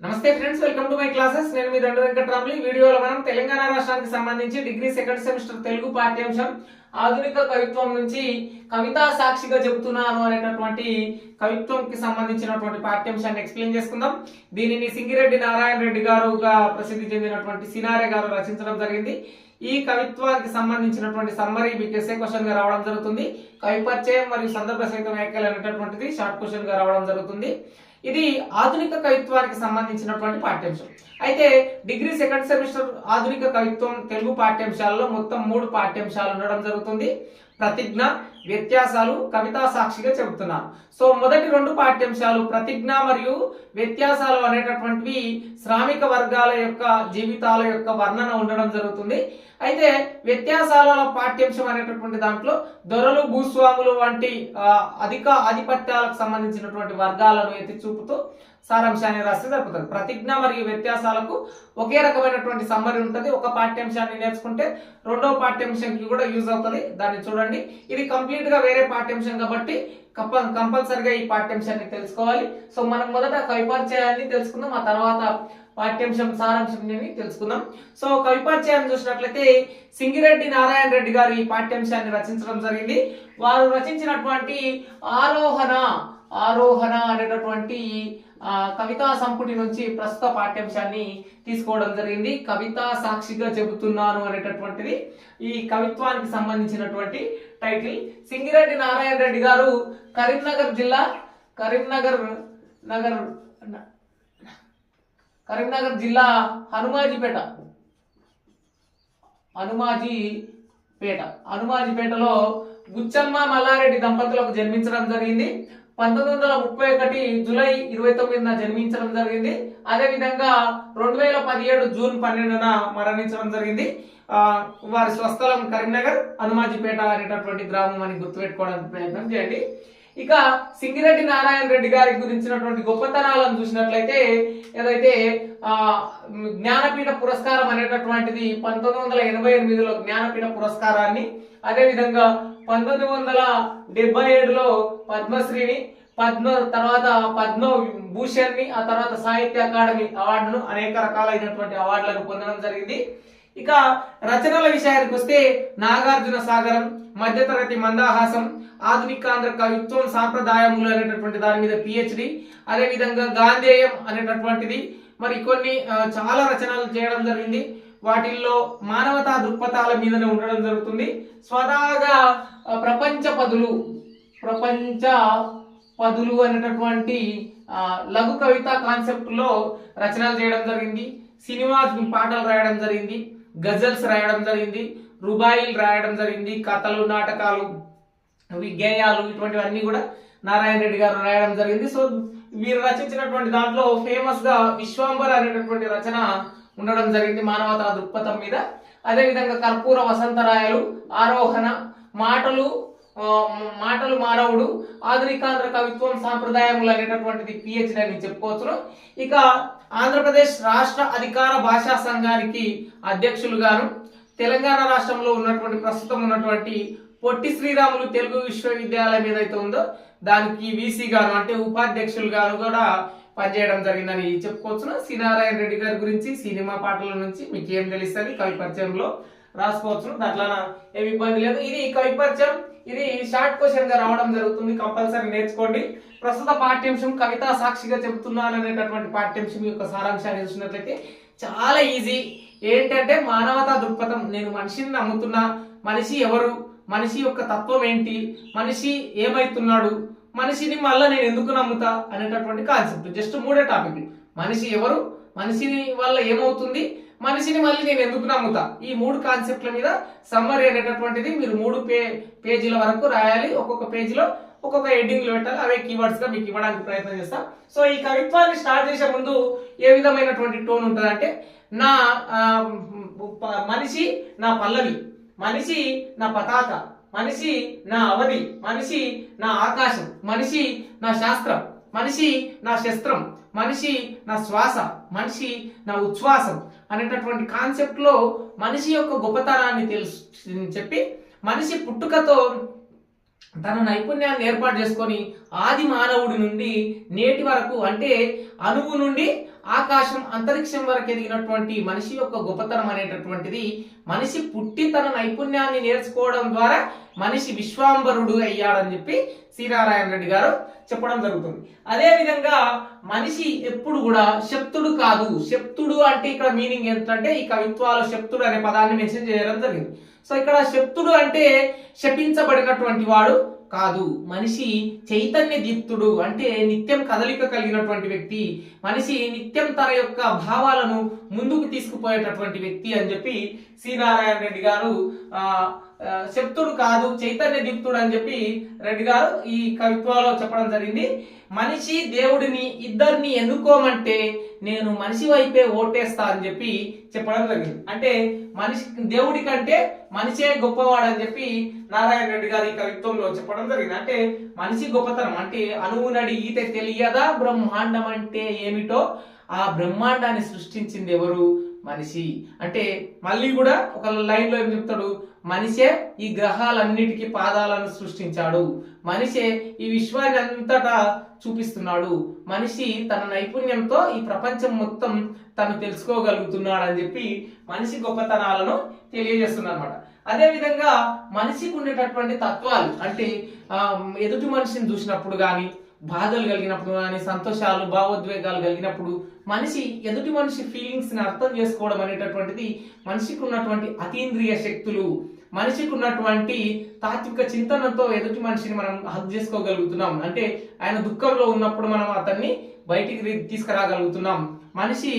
నమస్తే friends, welcome to my classes. నేను మీ దండ వెంకటరాములు. ఈ వీడియోలో మనం తెలంగాణ రాష్ట్రానికి సంబంధించి డిగ్రీ సెకండ్ సెమిస్టర్ తెలుగు పాఠ్యాంశం ఆధునిక కవిత్వం నుంచి కవితా సాక్షిగా చెబుతున్నాను అనేటటువంటి కవిత్వంకి సంబంధించినటువంటి పాఠ్యాంశాన్ని ఎక్స్ప్లెయిన్ చేసుకుందాం. దీనిని సింగిరెడ్డి నారాయణ రెడ్డి గారుగా ప్రసిద్ధి చెందినటువంటి సినారె గారు రచించడం జరిగింది. ఈ కవిత్వానికి సంబంధించినటువంటి సమ్మరీ మీకు ఎస్ఏ క్వశ్చన్ గా రావడం జరుగుతుంది. కవి పరిచయం మరియు సందర్భ సహిత వ్యాఖ్యలు అనేటటువంటిది షార్ట్ క్వశ్చన్ గా రావడం జరుగుతుంది. ఇది ఆధునిక కవిత్వానికి సంబంధించినటువంటి పాఠ్యాంశం. అయితే డిగ్రీ సెకండ్ సెమిస్టర్ ఆధునిక కవిత్వం తెలుగు పాఠ్యాంశాలలో మొత్తం 3 పాఠ్యాంశాలు ఉండడం జరుగుతుంది. ప్రతిజ్ఞ, వ్యత్యాసాలు, కవితా సాక్షిగా చెబుతున్నాను. సో మొదటి 2 పాఠ్యాంశాలు ప్రతిజ్ఞ మరియు వ్యత్యాసాలు అనేటటువంటివి శ్రామిక వర్గాల యొక్క జీవితాల యొక్క వర్ణన ఉండడం జరుగుతుంది. అయితే వ్యత్యాసాల పాఠ్యాంశం అనేటటువంటి దాంట్లో దొరలు, భూస్వాములు వంటి అధిక ఆధిపత్యాలకు సంబంధించినటువంటి వర్గాలను ఎత్తి చూపుతూ సారాంశాన్ని రాస్తే జరుగుతుంది. ప్రతిజ్ఞ మరియు వ్యత్యాసాలకు ఒకే రకమైనటువంటి సమ్మరీ ఉంటుంది. ఒక పాఠ్యాంశాన్ని నేర్చుకుంటే రెండవ పాఠ్యాంశానికి కూడా యూజ్ అవుతుంది. దాన్ని చూడండి. ఇది కంప్లీట్ గా వేరే పాఠ్యాంశం కాబట్టి కంపల్సరిగా ఈ పాఠ్యాంశాన్ని తెలుసుకోవాలి. సో మనం మొదట కవి పరిచయాన్ని తెలుసుకుందాం, ఆ తర్వాత పాఠ్యాంశం సారాంశం తెలుసుకుందాం. సో కవి పరిచయాన్ని చూసినట్లయితే సింగిరెడ్డి నారాయణ రెడ్డి గారు ఈ పాఠ్యాంశాన్ని రచించడం జరిగింది. వారు రచించినటువంటి ఆరోహణ అనేటటువంటి కవితా సంపుటి నుంచి ప్రస్తుత పాఠ్యాంశాన్ని తీసుకోవడం జరిగింది. కవితా సాక్షిగా చెబుతున్నాను అనేటటువంటిది ఈ కవిత్వానికి సంబంధించినటువంటి టైటిల్. సింగిరెడ్డి నారాయణ రెడ్డి గారు కరీంనగర్ జిల్లా హనుమాజిపేటలో గుచ్చమ్మ మల్లారెడ్డి దంపతులకు జన్మించడం జరిగింది. 1931 జూలై 29న జన్మించడం జరిగింది. అదే విధంగా 2017 జూన్ 12న మరణించడం జరిగింది. వారి స్వస్థలం కరీంనగర్, హనుమాజిపేట అనేటటువంటి గ్రామం అని గుర్తుపెట్టుకోవడానికి ప్రయత్నం చేయండి. ఇక సింగిరెడ్డి నారాయణ రెడ్డి గారి గురించినటువంటి గొప్పతనాలను చూసినట్లయితే ఏదైతే జ్ఞానపీఠ పురస్కారం అనేటటువంటిది 1988లో జ్ఞానపీఠ పురస్కారాన్ని, అదే విధంగా 1977లో పద్మశ్రీని, తర్వాత పద్మభూషణ్ ని, ఆ తర్వాత సాహిత్య అకాడమీ అవార్డును, అనేక రకాలైనటువంటి అవార్డులను పొందడం జరిగింది. ఇక రచనల విషయానికి వస్తే నాగార్జున సాగరం, మధ్యతరగతి మందహాసం, ఆధునికాంధ్ర కవిత్వం సాంప్రదాయములు అనేటటువంటి దాని మీద PhD, అదే విధంగా గాంధేయం అనేటటువంటిది, మరి కొన్ని చాలా రచనలు చేయడం జరిగింది. వాటిల్లో మానవతా దృక్పథాల మీదనే ఉండడం జరుగుతుంది. స్వతహాగా ప్రపంచ పదులు అనేటటువంటి లఘు కవిత కాన్సెప్ట్ లో రచనలు చేయడం జరిగింది. సినిమా పాటలు రాయడం జరిగింది, గజల్స్ రాయడం జరిగింది, రుబాయిలు రాయడం జరిగింది, కథలు, నాటకాలు, గేయాలు, ఇటువంటివన్నీ కూడా నారాయణ రెడ్డి గారు రాయడం జరిగింది. సో వీరు రచించినటువంటి దాంట్లో ఫేమస్ గా విశ్వాంబర్ అనేటటువంటి రచన ఉండడం జరిగింది మానవతా దృక్పథం మీద. అదే విధంగా కర్పూర వసంతరాయలు, ఆరోహణ, మాటలు మానవుడు, ఆధునికాంధ్ర కవిత్వం సాంప్రదాయములు అనేటటువంటిది PhD అని చెప్పుకోవచ్చును. ఇక ఆంధ్రప్రదేశ్ రాష్ట్ర అధికార భాషా సంఘానికి అధ్యక్షులుగాను, తెలంగాణ రాష్ట్రంలో ఉన్నటువంటి ప్రస్తుతం ఉన్నటువంటి పొట్టి శ్రీరాములు తెలుగు విశ్వవిద్యాలయం ఏదైతే ఉందో దానికి VC గాను, అంటే ఉపాధ్యక్షులుగాను కూడా పనిచేయడం జరిగిందని చెప్పుకోవచ్చును. సినారాయణ రెడ్డి గారి గురించి సినిమా పాటల నుంచి మీకు ఏం తెలుస్తుంది కవి పరిచయంలో రాసుకోవచ్చును, దాంట్లో ఏమి ఇబ్బంది లేదు. ఇది కవి పరిచయం, ఇది షార్ట్ క్వశ్చన్ గా రావడం జరుగుతుంది, కంపల్సరీ నేర్చుకోండి. ప్రస్తుత పాఠ్యాంశం కవితా సాక్షిగా చెబుతున్నాను అనేటటువంటి పాఠ్యాంశం యొక్క సారాంశాన్ని చూసినట్లయితే చాలా ఈజీ. ఏంటంటే మానవతా దృక్పథం, నేను మనిషిని నమ్ముతున్నా, మనిషి ఎవరు, మనిషి యొక్క తత్వం ఏంటి, మనిషి ఏమైతున్నాడు, మనిషిని మళ్ళీ నేను ఎందుకు నమ్ముతా అనేటటువంటి కాన్సెప్ట్. జస్ట్ 3 టాపిక్లు. మనిషి ఎవరు, మనిషిని వల్ల ఏమవుతుంది, మనిషిని మళ్ళీ నేను ఎందుకు నమ్ముతా, ఈ 3 కాన్సెప్ట్ల మీద సమ్మరీ అనేటటువంటిది మీరు 3 పేజీల వరకు రాయాలి. ఒక్కొక్క పేజీలో ఒక్కొక్క హెడ్డింగ్లు పెట్టాలి. అవే కీవర్డ్స్ గా మీకు ఇవ్వడానికి ప్రయత్నం చేస్తా. సో ఈ కవిత్వాన్ని స్టార్ట్ చేసే ముందు ఏ విధమైనటువంటి టోన్ ఉంటుంది అంటే, నా మనిషి నా పల్లవి, మనిషి నా పతాక, మనిషి నా అవధి, మనిషి నా ఆకాశం, మనిషి నా శాస్త్రం, మనిషి నా శస్త్రం, మనిషి నా శ్వాస, మనిషి నా ఉచ్ఛ్వాసం అనేటటువంటి కాన్సెప్ట్ లో మనిషి యొక్క గొప్పతనాన్ని చెప్పి మనిషి పుట్టుకతో తన నైపుణ్యాన్ని ఏర్పాటు చేసుకొని ఆది మానవుడి నుండి నేటి వరకు, అంటే అణువు నుండి ఆకాశం అంతరిక్షం వరకు ఎదిగినటువంటి మనిషి యొక్క గొప్పతనం అనేటటువంటిది మనిషి పుట్టి తన నైపుణ్యాన్ని నేర్చుకోవడం ద్వారా మనిషి విశ్వాంబరుడు అయ్యాడని చెప్పి శ్రీనారాయణ రెడ్డి గారు చెప్పడం జరుగుతుంది. అదే విధంగా మనిషి ఎప్పుడు కూడా శక్తుడు కాదు. శక్తుడు అంటే ఇక్కడ మీనింగ్ ఏంటంటే ఈ కవిత్వాలో శక్తుడు అనే పదాన్ని మెన్షన్ చేయడం జరిగింది. సో ఇక్కడ శక్తుడు అంటే శపించబడినటువంటి వాడు కాదు. మనిషి చైతన్య దీప్తుడు అంటే నిత్యం కదలిక కలిగినటువంటి వ్యక్తి. మనిషి నిత్యం తన యొక్క భావాలను ముందుకు తీసుకుపోయేటటువంటి వ్యక్తి అని చెప్పి శ్రీనారాయణ రెడ్డి గారు శక్తుడు కాదు చైతన్య దీప్తుడు అని చెప్పి రెడ్డి గారు ఈ కవిత్వాలో చెప్పడం జరిగింది. మనిషి దేవుడిని ఇద్దరిని ఎన్నుకోమంటే నేను మనిషి వైపే ఓటేస్తా అని చెప్పి చెప్పడం జరిగింది. అంటే మనిషి దేవుడి కంటే మనిషే గొప్పవాడు అని చెప్పి నారాయణ రెడ్డి గారు ఈ కవిత్వంలో చెప్పడం జరిగింది. అంటే మనిషి గొప్పతనం అంటే అణువునడి ఈత తెలియదా బ్రహ్మాండం అంటే ఏమిటో, ఆ బ్రహ్మాండాన్ని సృష్టించింది ఎవరు? మనిషి. అంటే మళ్ళీ కూడా ఒక లైన్ లో ఏం చెప్తాడు, మనిషే ఈ గ్రహాలన్నిటికీ పాదాలను సృష్టించాడు, మనిషే ఈ విశ్వాన్ని అంతటా చూపిస్తున్నాడు, మనిషి తన నైపుణ్యంతో ఈ ప్రపంచం మొత్తం తను తెలుసుకోగలుగుతున్నాడు అని చెప్పి మనిషి గొప్పతనాలను తెలియజేస్తున్నారు అనమాట. అదే విధంగా మనిషికి ఉండేటటువంటి తత్వాలు అంటే ఎదుటి మనిషిని చూసినప్పుడు కానీ, బాధలు కలిగినప్పుడు కానీ, సంతోషాలు భావోద్వేగాలు కలిగినప్పుడు మనిషి ఎదుటి మనిషి ఫీలింగ్స్ ని అర్థం చేసుకోవడం అనేటటువంటిది మనిషికి ఉన్నటువంటి అతీంద్రియ శక్తులు. మనిషికి ఉన్నటువంటి తాత్విక చింతనతో ఎదుటి మనిషిని మనం హక్ చేసుకోగలుగుతున్నాం. అంటే ఆయన దుఃఖంలో ఉన్నప్పుడు మనం అతన్ని బయటికి తీసుకురాగలుగుతున్నాం. మనిషి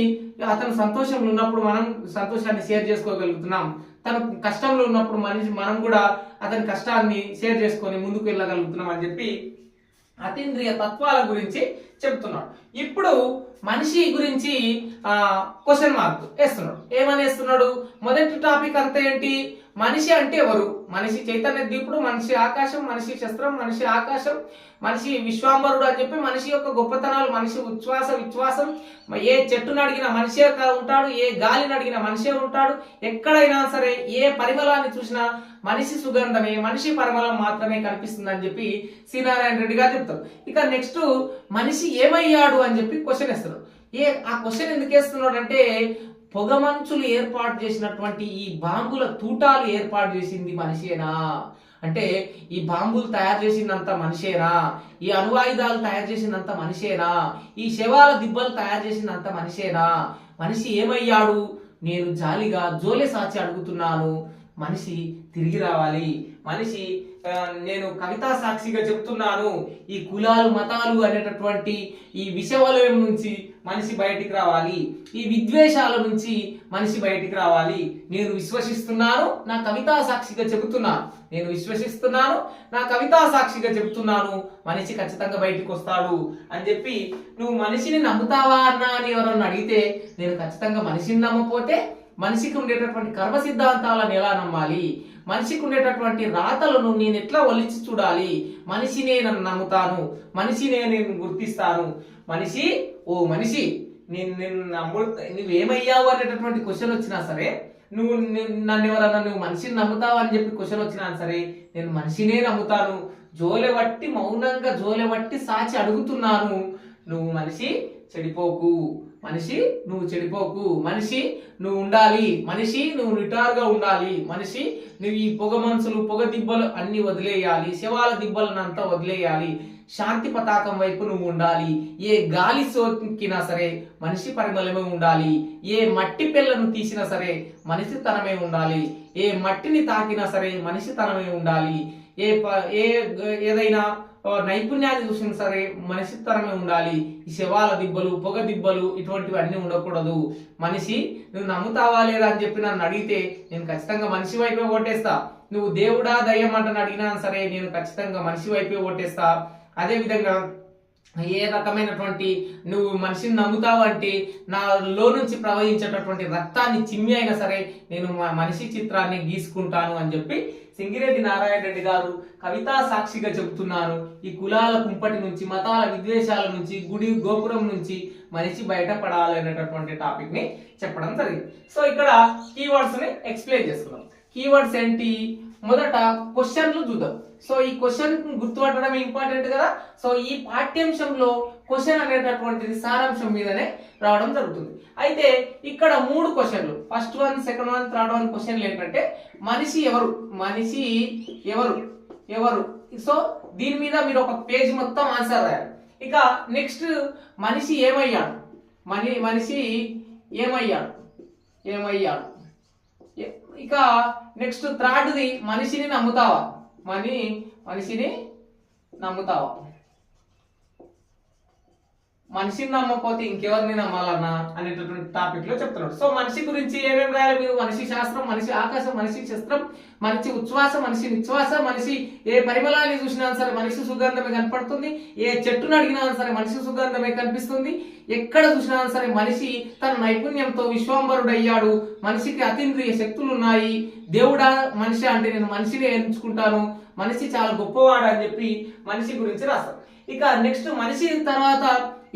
అతను సంతోషంలో ఉన్నప్పుడు మనం సంతోషాన్ని షేర్ చేసుకోగలుగుతున్నాం. తను కష్టంలో ఉన్నప్పుడు మనం కూడా అతని కష్టాన్ని షేర్ చేసుకొని ముందుకు వెళ్ళగలుగుతున్నాం అని చెప్పి అతీంద్రియ తత్వాల గురించి చెప్తున్నాడు. ఇప్పుడు మనిషి గురించి క్వశ్చన్ మార్క్ వేస్తున్నాడు. ఏమని వేస్తున్నాడు? మొదటి టాపిక్ అంతా ఏంటి? మనిషి అంటే ఎవరు? మనిషి చైతన్య దీపుడు, మనిషి ఆకాశం, మనిషి శస్త్రం, మనిషి ఆకాశం, మనిషి విశ్వాంబరుడు అని చెప్పి మనిషి యొక్క గొప్పతనాలు, మనిషి విశ్వాసం, ఏ చెట్టును అడిగిన మనిషే ఉంటాడు, ఏ గాలిని అడిగిన మనిషే ఉంటాడు, ఎక్కడైనా సరే ఏ పరిమళాన్ని చూసినా మనిషి సుగంధమే, మనిషి పరిమళం మాత్రమే కనిపిస్తుంది అని చెప్పి శ్రీనారాయణ రెడ్డి గారు చెప్తారు. ఇక నెక్స్ట్ మనిషి ఏమయ్యాడు అని చెప్పి క్వశ్చన్ వేస్తున్నాడు. ఆ క్వశ్చన్ ఎందుకు వేస్తున్నాడు అంటే పొగమంచులు ఏర్పాటు చేసినటువంటి ఈ బాంబుల తూటాలు ఏర్పాటు చేసింది మనిషేనా? అంటే ఈ బాంబులు తయారు చేసినంత మనిషేనా? ఈ అణువాయుధాలు తయారు చేసినంత మనిషేనా? ఈ శవాల దిబ్బలు తయారు చేసినంత మనిషేనా? మనిషి ఏమయ్యాడు? నేను జాలిగా జోలె సాచి అడుగుతున్నాను, మనిషి తిరిగి రావాలి. మనిషి నేను కవితా సాక్షిగా చెప్తున్నాను, ఈ కులాలు మతాలు అనేటటువంటి ఈ విషవలయం నుంచి మనిషి బయటికి రావాలి, ఈ విద్వేషాల నుంచి మనిషి బయటికి రావాలి. నేను విశ్వసిస్తున్నాను, నా కవితా సాక్షిగా చెబుతున్నాను, నేను విశ్వసిస్తున్నాను, నా కవితా సాక్షిగా చెబుతున్నాను, మనిషి ఖచ్చితంగా బయటికి వస్తాడు అని చెప్పి నువ్వు మనిషిని నమ్ముతావా అన్నా అని ఎవరన్నా అడిగితే నేను ఖచ్చితంగా మనిషిని నమ్మపోతే మనిషికి ఉండేటటువంటి కర్మ సిద్ధాంతాలను ఎలా నమ్మాలి, మనిషికి ఉండేటటువంటి రాతలను నేను ఎట్లా ఒలిచి చూడాలి, మనిషినే నన్ను నమ్ముతాను, మనిషినే నేను గుర్తిస్తాను. మనిషి ఓ మనిషి నువ్వేమయ్యావు అనేటటువంటి క్వశ్చన్ వచ్చినా సరే, నువ్వు నన్ను ఎవరన్నా నువ్వు మనిషిని నమ్ముతావు అని చెప్పి క్వశ్చన్ వచ్చినా సరే నేను మనిషినే నమ్ముతాను, జోలెబట్టి మౌనంగా జోలెబట్టి సాచి అడుగుతున్నాను, నువ్వు మనిషి చెడిపోకు, మనిషి నువ్వు చెడిపోకు, మనిషి నువ్వు ఉండాలి, మనిషి నువ్వు నిటారుగా ఉండాలి, మనిషి నువ్వు ఈ పొగ మనసులు పొగ దిబ్బలు అన్ని వదిలేయాలి, శవాల దిబ్బలను అంతా వదిలేయాలి, శాంతి పతాకం వైపు నువ్వు ఉండాలి, ఏ గాలి సోకినా సరే మనిషి పరిమళమే ఉండాలి, ఏ మట్టి పిల్లను తీసినా సరే మనిషి తనమే ఉండాలి, ఏ మట్టిని తాకినా సరే మనిషి తనమే ఉండాలి, ఏదైనా నైపుణ్యాన్ని చూసినా సరే మనిషి తరమే ఉండాలి, ఈ శవాల దిబ్బలు పొగ దిబ్బలు ఇటువంటివి అన్ని ఉండకూడదు. మనిషి నువ్వు నమ్ముతావా లేదా అని చెప్పి నన్ను అడిగితే నేను ఖచ్చితంగా మనిషి వైపే ఓటేస్తా, నువ్వు దేవుడా దయ్యం అంటని అడిగినా సరే నేను ఖచ్చితంగా మనిషి వైపే ఓటేస్తా. అదే విధంగా ఏ రకమైనటువంటి నువ్వు మనిషిని నమ్ముతావు అంటే నాలో నుంచి ప్రవహించేటటువంటి రక్తాన్ని చిమ్మి అయినా సరే నేను మనిషి చిత్రాన్ని గీసుకుంటాను అని చెప్పి సింగిరెడ్డి నారాయణ రెడ్డి గారు కవితా సాక్షిగా చెబుతున్నాను, ఈ కులాల కుంపటి నుంచి మతాల విద్వేషాల నుంచి గుడి గోపురం నుంచి మనిషి బయటపడాలి అనేటటువంటి టాపిక్ ని చెప్పడం జరిగింది. సో ఇక్కడ కీవర్డ్స్ ని ఎక్స్ప్లెయిన్ చేసుకున్నాం. కీవర్డ్స్ ఏంటి? మొదట క్వశ్చన్లు చూద్దాం. సో ఈ క్వశ్చన్ గుర్తుపట్టడం ఇంపార్టెంట్ కదా. సో ఈ పాఠ్యాంశంలో క్వశ్చన్ అనేటటువంటిది సారాంశం మీదనే రావడం జరుగుతుంది. అయితే ఇక్కడ 3 క్వశ్చన్లు, first one, second one, third one క్వశ్చన్లు ఏంటంటే మనిషి ఎవరు, మనిషి ఎవరు ఎవరు. సో దీని మీద మీరు ఒక పేజ్ మొత్తం ఆన్సర్ రాయాలి. ఇక నెక్స్ట్ మనిషి ఏమయ్యాడు, మనిషి ఏమయ్యాడు ఏమయ్యాడు. ఇక నెక్స్ట్ థర్డ్ది మనిషిని నమ్ముతావా, మనిషిని నమ్ముతావా. మనిషిని నమ్మకపోతే ఇంకెవరిని నమ్మాలన్నా అనేటటువంటి టాపిక్ లో చెప్తున్నాడు. సో మనిషి గురించి ఏమేమి రాయాలి మీరు? మనిషి శాస్త్రం, మనిషి ఆకాశం, మనిషి శస్త్రం, మనిషి ఉచ్ఛ్వాస, మనిషి నిశ్వాస, మనిషి ఏ పరిమళాన్ని చూసినా సరే మనిషి సుగంధమే కనపడుతుంది, ఏ చెట్టును అడిగినా సరే మనిషి సుగంధమే కనిపిస్తుంది, ఎక్కడ చూసినా సరే మనిషి తన నైపుణ్యంతో విశ్వంబరుడయ్యాడు, మనిషికి అతీంద్రియ శక్తులు ఉన్నాయి, దేవుడా మనిషి అంటే నేను మనిషిని ఎంచుకుంటాను, మనిషి చాలా గొప్పవాడు అని చెప్పి మనిషి గురించి రాస్తాం. ఇక నెక్స్ట్ మనిషి తర్వాత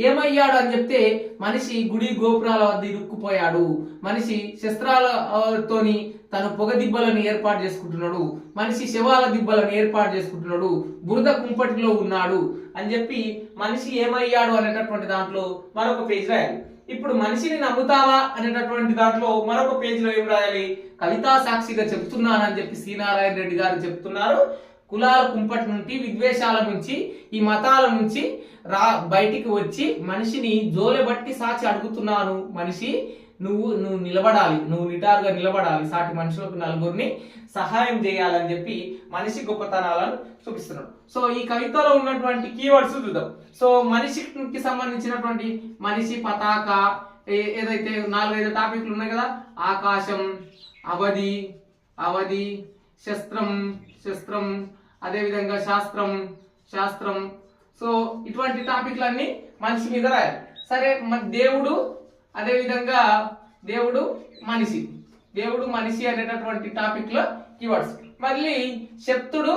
ఏమయ్యాడు అని చెప్తే మనిషి గుడి గోపురాల వద్ద ఇరుక్కుపోయాడు, మనిషి శస్త్రాలతోని తను పొగ దిబ్బలను ఏర్పాటు చేసుకుంటున్నాడు, మనిషి శవాల దిబ్బలను ఏర్పాటు చేసుకుంటున్నాడు, బురద కుంపటిలో ఉన్నాడు అని చెప్పి మనిషి ఏమయ్యాడు అనేటటువంటి దాంట్లో మరొక పేజ్ రాయాలి. ఇప్పుడు మనిషిని నమ్ముతావా అనేటటువంటి దాంట్లో మరొక పేజీలో ఏం రాయాలి? కవితా సాక్షిగా చెప్తున్నానని చెప్పి సి నారాయణ రెడ్డి గారు చెప్తున్నారు. కులాల కుంపటి నుండి, విద్వేషాల నుంచి, ఈ మతాల నుంచి బయటికి వచ్చి మనిషిని జోలెబట్టి సాచి అడుగుతున్నాను, మనిషి నువ్వు నిలబడాలి, నువ్వు నిటారుగా నిలబడాలి, సాటి మనుషులకు నలుగురిని సహాయం చేయాలని చెప్పి మనిషి గొప్పతనాలను చూపిస్తున్నాడు. సో ఈ కవితలో ఉన్నటువంటి కీవర్డ్స్ చూద్దాం. సో మనిషికి సంబంధించినటువంటి మనిషి, పతాక, ఏదైతే 4-5 టాపిక్లు ఉన్నాయి కదా, ఆకాశం, అవధి, శస్త్రం, అదేవిధంగా శాస్త్రం. సో ఇటువంటి టాపిక్లన్నీ మనిషి మీద రాయాలి. సరే, దేవుడు, అదేవిధంగా దేవుడు మనిషి అనేటటువంటి టాపిక్ లో కీవర్డ్స్. మళ్ళీ శక్తుడు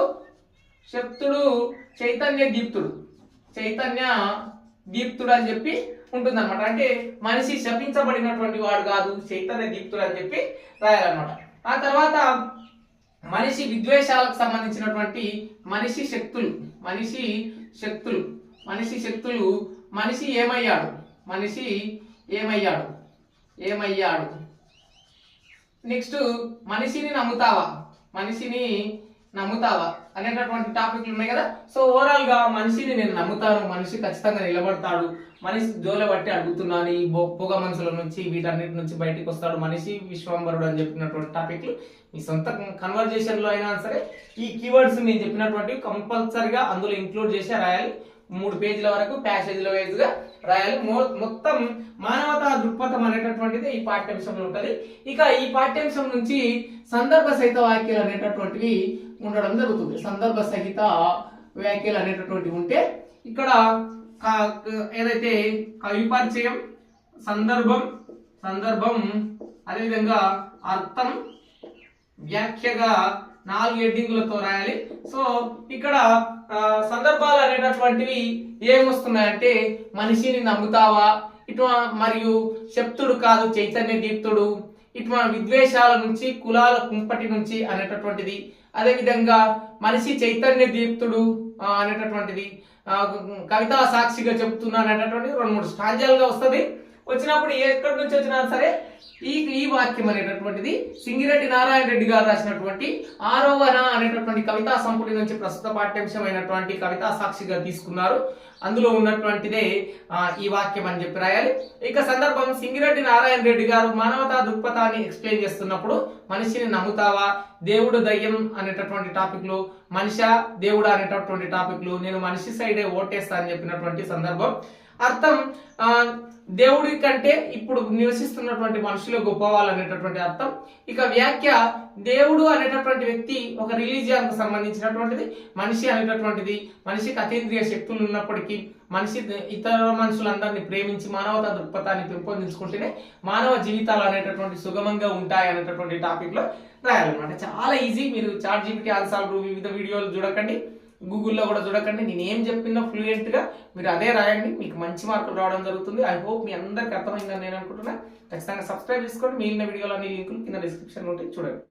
చైతన్య దీప్తుడు అని చెప్పి ఉంటుంది అనమాట. అంటే మనిషి శపించబడినటువంటి వాడు కాదు, చైతన్య దీప్తుడు అని చెప్పి రాయాలన్నమాట. ఆ తర్వాత మనిషి విద్వేషాలకు సంబంధించినటువంటి మనిషి శక్తులు, మనిషి ఏమయ్యాడు. నెక్స్ట్ మనిషిని నమ్ముతావా అనేటటువంటి టాపిక్లు ఉన్నాయి కదా. సో ఓవరాల్ గా మనిషిని నేను నమ్ముతాను, మనిషి ఖచ్చితంగా నిలబడతాడు, మనిషి జోలె బట్టి అడుగుతున్నాను, ఈ పొగ మనుషుల నుంచి వీటన్నిటి నుంచి బయటికి వస్తాడు, మనిషి విశ్వంబరుడు అని చెప్పినటువంటి టాపిక్లు మీ సొంత కన్వర్జేషన్ లో అయినా సరే ఈ కీవర్డ్స్ నేను చెప్పినటువంటి కంపల్సరిగా అందులో ఇంక్లూడ్ చేసి రాయాలి. 3 పేజీల వరకు ప్యాసేజ్ల వైజ్ గా రాయాలి. మొత్తం మానవతా దృక్పథం అనేటటువంటిది ఈ పాఠ్యాంశంలో ఉంటుంది. ఇక ఈ పాఠ్యాంశం నుంచి సందర్భ సహిత వ్యాఖ్యలు అనేటటువంటివి ఉండడం జరుగుతుంది. సందర్భ సహిత వ్యాఖ్యలు అనేటటువంటివి ఉంటే ఇక్కడ ఏదైతే విపరిచయం, సందర్భం, అదేవిధంగా అర్థం, వ్యాఖ్యగా 4 హెడ్డింగులతో రాయాలి. సో ఇక్కడ సందర్భాలు అనేటటువంటివి ఏమొస్తున్నాయంటే మనిషిని నమ్ముతావా, మరియు శక్తుడు కాదు చైతన్య దీప్తుడు, విద్వేషాల నుంచి, కులాల కుంపటి నుంచి అనేటటువంటిది, అదేవిధంగా మనిషి చైతన్య దీప్తుడు అనేటటువంటిది, కవితా సాక్షిగా చెప్తున్నాను అనేటటువంటిది 2-3 స్టాంజాలుగా వస్తుంది. వచ్చినప్పుడు ఎక్కడి నుంచి వచ్చినా సరే ఈ వాక్యం అనేటటువంటిది సింగిరెడ్డి నారాయణ రెడ్డి గారు రాసినటువంటి ఆరోహణ అనేటటువంటి కవితా సంపుటి నుంచి ప్రస్తుత పాఠ్యాంశమైనటువంటి కవితా సాక్షిగా తీసుకున్నారు. అందులో ఉన్నటువంటిదే ఈ వాక్యం అని చెప్పి రాయాలి. ఇక సందర్భం సింగిరెడ్డి నారాయణ రెడ్డి గారు మానవతా దృక్పథాన్ని ఎక్స్ప్లెయిన్ చేస్తున్నప్పుడు మనిషిని నమ్ముతావా, దేవుడు దయ్యం అనేటటువంటి టాపిక్ లో, మనిషా దేవుడు అనేటటువంటి టాపిక్ లో నేను మనిషి సైడే ఓటేస్తా అని చెప్పినటువంటి సందర్భం. అర్థం దేవుడి కంటే ఇప్పుడు నివసిస్తున్నటువంటి మనుషులు గొప్పవాళ్ళు అనేటటువంటి అర్థం. ఇక వ్యాఖ్య దేవుడు అనేటటువంటి వ్యక్తి ఒక రిలీజియన్ కు సంబంధించినటువంటిది, మనిషి అనేటటువంటిది మనిషికి అతీంద్రియ శక్తులు ఉన్నప్పటికీ మనిషి ఇతర మనుషులందరినీ ప్రేమించి మానవతా దృక్పథాన్ని పెంపొందించుకుంటేనే మానవ జీవితాలు అనేటటువంటి సుగమంగా ఉంటాయి అనేటటువంటి టాపిక్ లో రాయాలన్నమాట. చాలా ఈజీ. మీరు ChatGPT ఆన్సర్లు వివిధ వీడియోలు చూడకండి, గూగుల్లో కూడా చూడకండి, నేను ఏం చెప్పినా ఫ్లూయెంట్ గా మీరు అదే రాయండి, మీకు మంచి మార్కులు రావడం జరుగుతుంది. ఐ హోప్ మీ అందరికి అర్థమైందని నేను అనుకుంటున్నా. ఖచ్చితంగా సబ్స్క్రైబ్ చేసుకోండి. మిగిలిన వీడియోలు అన్ని లింకులు కింద డిస్క్రిప్షన్ ఉంటాయి, చూడండి.